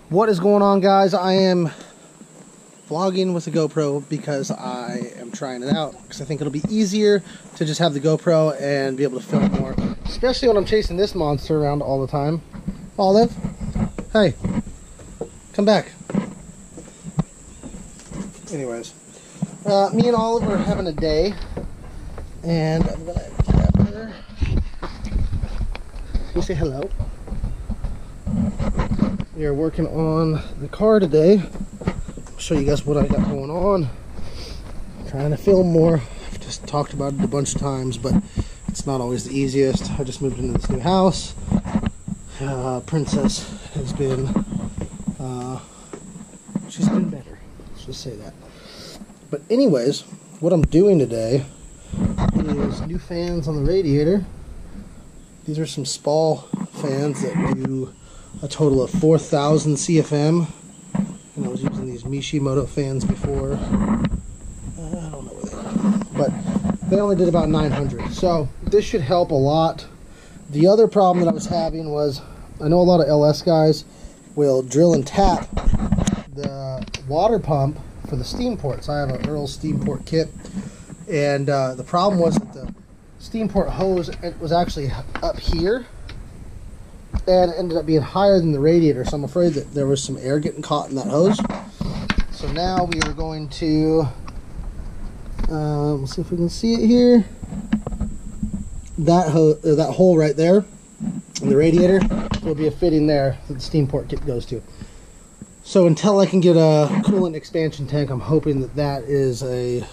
What is going on, guys? I am vlogging with the GoPro because I am trying it out because I think it'll be easier to just have the GoPro and be able to film more, especially when I'm chasing this monster around all the time. Olive, hey, come back. Anyways, me and Olive are having a day, and I'm gonna grab her. You say hello. We are working on the car today. I'll show you guys what I got going on. Trying to film more. I've just talked about it a bunch of times, but it's not always the easiest. I just moved into this new house. Princess has been, she's been better. Let's just say that. But anyways, what I'm doing today is new fans on the radiator. These are some spal fans that do a total of 4,000 CFM, and I was using these Mishimoto fans before. I don't know where they are, but they only did about 900, so this should help a lot. The other problem that I was having was, I know a lot of LS guys will drill and tap the water pump for the steam ports. I have an Earl steam port kit, and the problem was that the steam port hose, it was actually up here, and it ended up being higher than the radiator, so I'm afraid that there was some air getting caught in that hose. So now we are going to let's see if we can see it here. That hole right there in the radiator will be a fitting there that the steam port kit goes to. So until I can get a coolant expansion tank, I'm hoping that that is a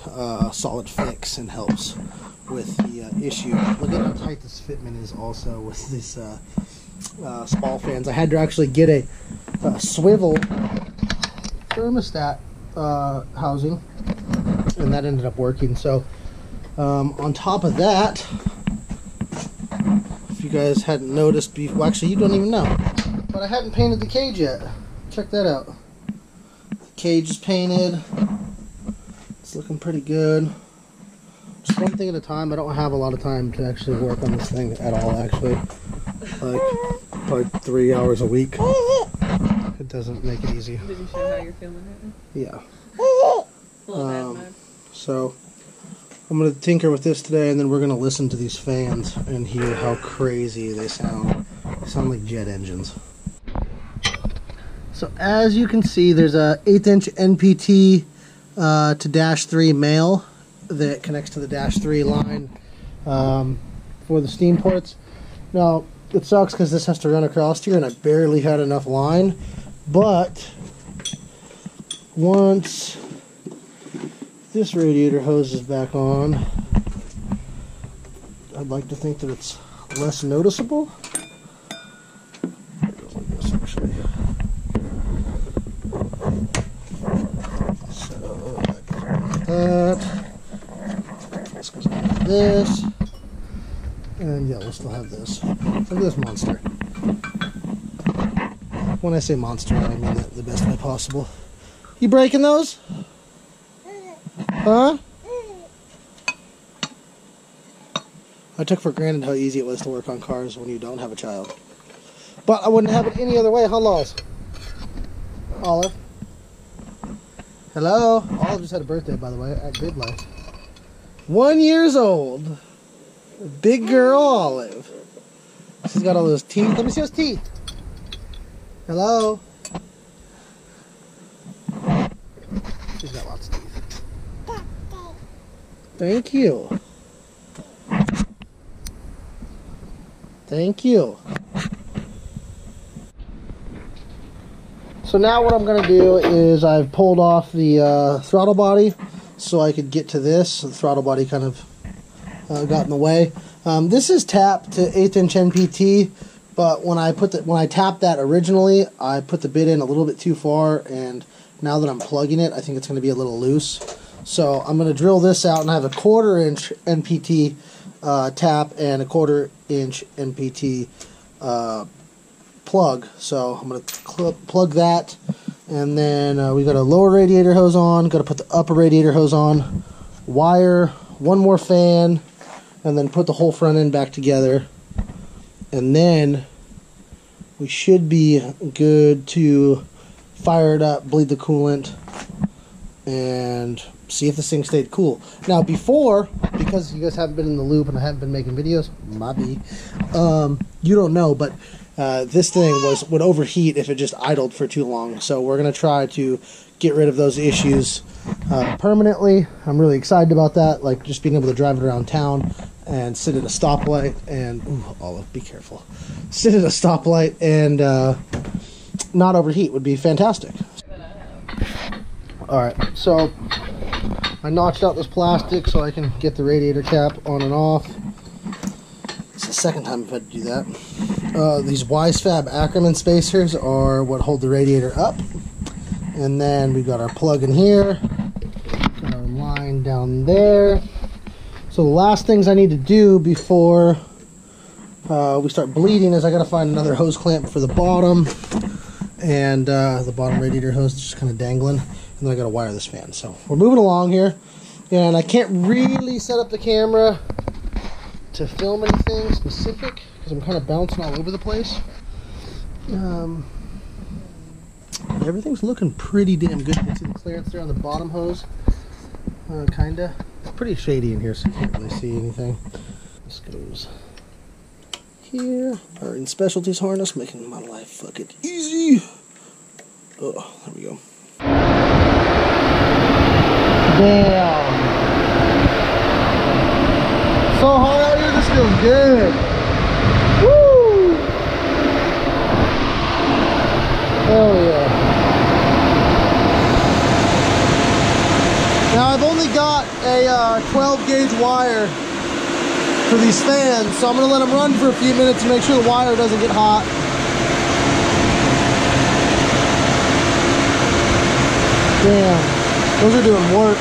solid fix and helps with the issue. Look at how tight this fitment is also with this spal fans. I had to actually get a swivel thermostat housing, and that ended up working. So on top of that, if you guys hadn't noticed before, well, actually you don't even know, but I hadn't painted the cage yet. Check that out. The cage is painted. It's looking pretty good. Just one thing at a time. I don't have a lot of time to actually work on this thing at all, actually. Like, probably 3 hours a week. It doesn't make it easy. Did you show how you're filming it? Yeah. Mode. So, I'm going to tinker with this today, and then we're going to listen to these fans and hear how crazy they sound. They sound like jet engines. So, as you can see, there's a 1/8 inch NPT to dash 3 male that connects to the dash 3 line for the steam ports. Now, it sucks because this has to run across here, and I barely had enough line, but once this radiator hose is back on, I'd like to think that it's less noticeable. It goes like this, actually. So, that goes like that. This goes like this. And yeah, we'll still have this. Look at this monster. When I say monster, I mean that the best way possible. You breaking those? Huh? I took for granted how easy it was to work on cars when you don't have a child. But I wouldn't have it any other way, huh, Laws? Olive? Hello? Olive just had a birthday, by the way, at Good Life. 1 year old. Big girl Olive. She's got all those teeth. Let me see those teeth. Hello? She's got lots of teeth. Thank you. Thank you. So now what I'm going to do is I've pulled off the throttle body so I could get to this. The throttle body kind of got in the way. This is tapped to 1/8 inch NPT, but when I tapped that originally, I put the bit in a little bit too far, and now that I'm plugging it, I think it's going to be a little loose. So I'm going to drill this out, and I have a 1/4 inch NPT tap and a 1/4 inch NPT plug. So I'm going to plug that, and then we got a lower radiator hose on. Got to put the upper radiator hose on. Wire one more fan, and then put the whole front end back together, and then we should be good to fire it up, bleed the coolant, and see if this thing stayed cool. Now before, because you guys haven't been in the loop and I haven't been making videos, you don't know, but this thing would overheat if it just idled for too long. So we're going to try to get rid of those issues permanently. I'm really excited about that, like just being able to drive it around town and sit at a stoplight and, ooh, Olive, be careful. Sit at a stoplight and not overheat would be fantastic. Alright, so I notched out this plastic so I can get the radiator cap on and off. It's the second time I've had to do that. These WiseFab Ackerman spacers are what hold the radiator up. And then we've got our plug in here, got our line down there. So the last things I need to do before we start bleeding is I gotta find another hose clamp for the bottom. And the bottom radiator hose is just kind of dangling. And then I gotta wire this fan. So we're moving along here. And I can't really set up the camera to film anything specific because I'm kind of bouncing all over the place. Everything's looking pretty damn good. You can see the clearance there on the bottom hose. Kinda. It's pretty shady in here, so you can't really see anything. This goes here. Our in specialties harness, making my life fucking easy. Oh, there we go. Damn. So hot out here, this feels good. Woo! Hell yeah. Now I've only got a 12 gauge wire for these fans, so I'm going to let them run for a few minutes to make sure the wire doesn't get hot. Damn, those are doing work.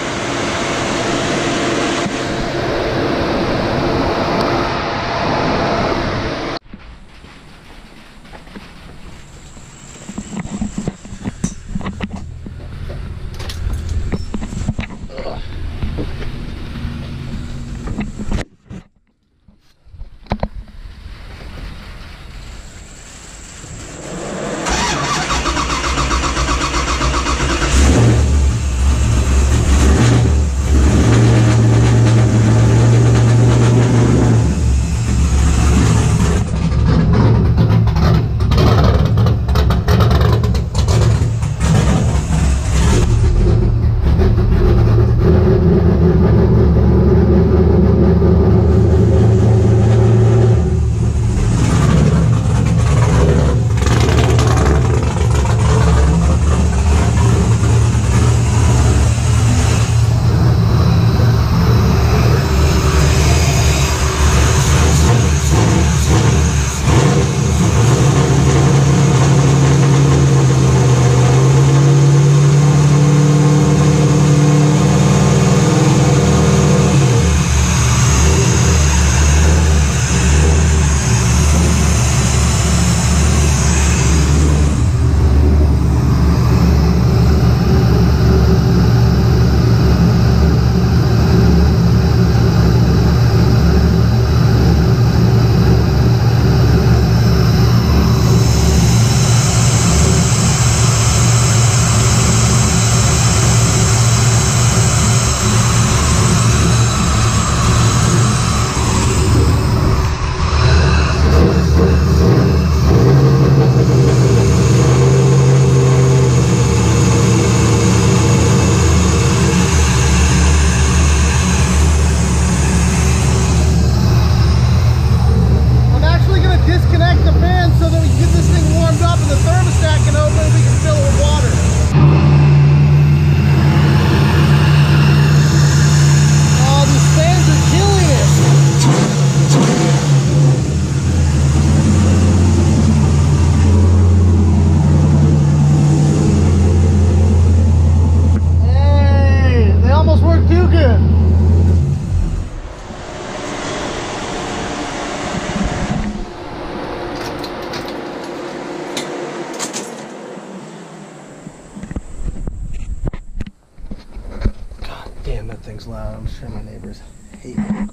Thing's loud. I'm sure my neighbors hate me.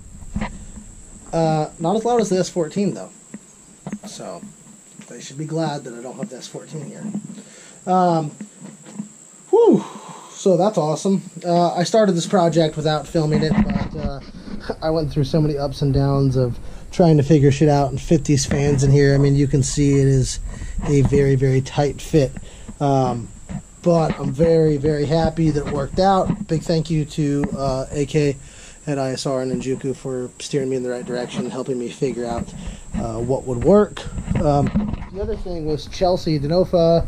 Not as loud as the S14 though, so they should be glad that I don't have the S14 here. Whew. So that's awesome. I started this project without filming it, but I went through so many ups and downs of trying to figure shit out and fit these fans in here. I mean, you can see it is a very, very tight fit. But I'm very, very happy that it worked out. Big thank you to AK at ISR and Enjuku for steering me in the right direction, helping me figure out what would work. The other thing was Chelsea Denofa,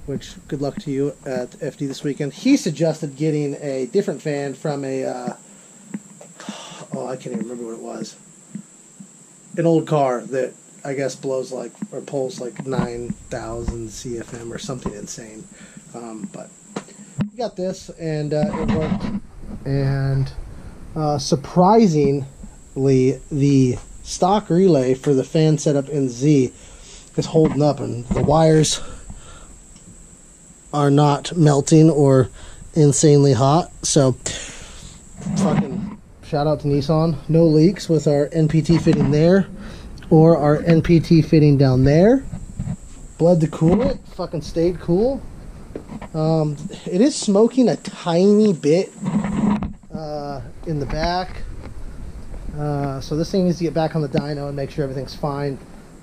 which good luck to you at FD this weekend. He suggested getting a different fan from a, oh, I can't even remember what it was. An old car that I guess blows like, or pulls like 9,000 CFM or something insane. But we got this, and it worked. And surprisingly, the stock relay for the fan setup in Z is holding up, and the wires are not melting or insanely hot. So, fucking shout out to Nissan. No leaks with our NPT fitting there or our NPT fitting down there. Bled to cool it. Fucking stayed cool. It is smoking a tiny bit in the back. So this thing needs to get back on the dyno and make sure everything's fine.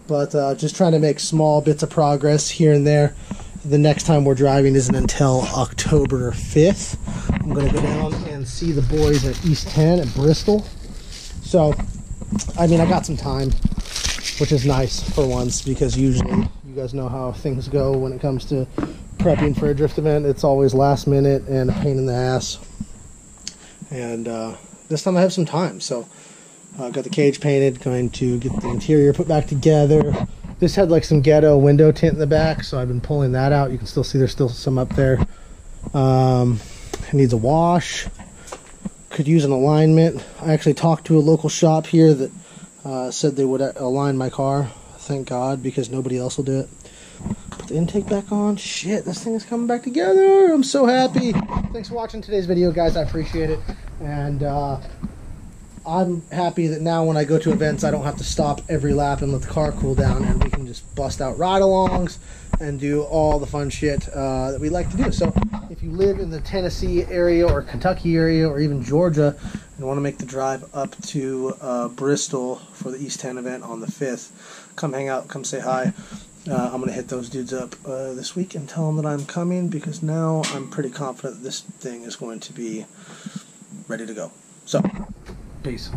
But just trying to make small bits of progress here and there. The next time we're driving isn't until October 5th. I'm going to go down and see the boys at East 10 at Bristol. So, I mean, I got some time, which is nice for once, because usually you guys know how things go when it comes to prepping for a drift event. It's always last minute and a pain in the ass. And this time I have some time. So, got the cage painted, going to get the interior put back together. This had like some ghetto window tint in the back, so I've been pulling that out. You can still see there's still some up there. It needs a wash. Could use an alignment. I actually talked to a local shop here that said they would align my car. Thank God, because nobody else will do it. Put the intake back on. Shit, this thing is coming back together. I'm so happy. Thanks for watching today's video, guys. I appreciate it. And I'm happy that now when I go to events, I don't have to stop every lap and let the car cool down, and we can just bust out ride-alongs and do all the fun shit that we like to do. So if you live in the Tennessee area or Kentucky area or even Georgia and want to make the drive up to Bristol for the East 10 event on the 5th, come hang out, come say hi. I'm going to hit those dudes up this week and tell them that I'm coming, because now I'm pretty confident that this thing is going to be ready to go. So, peace.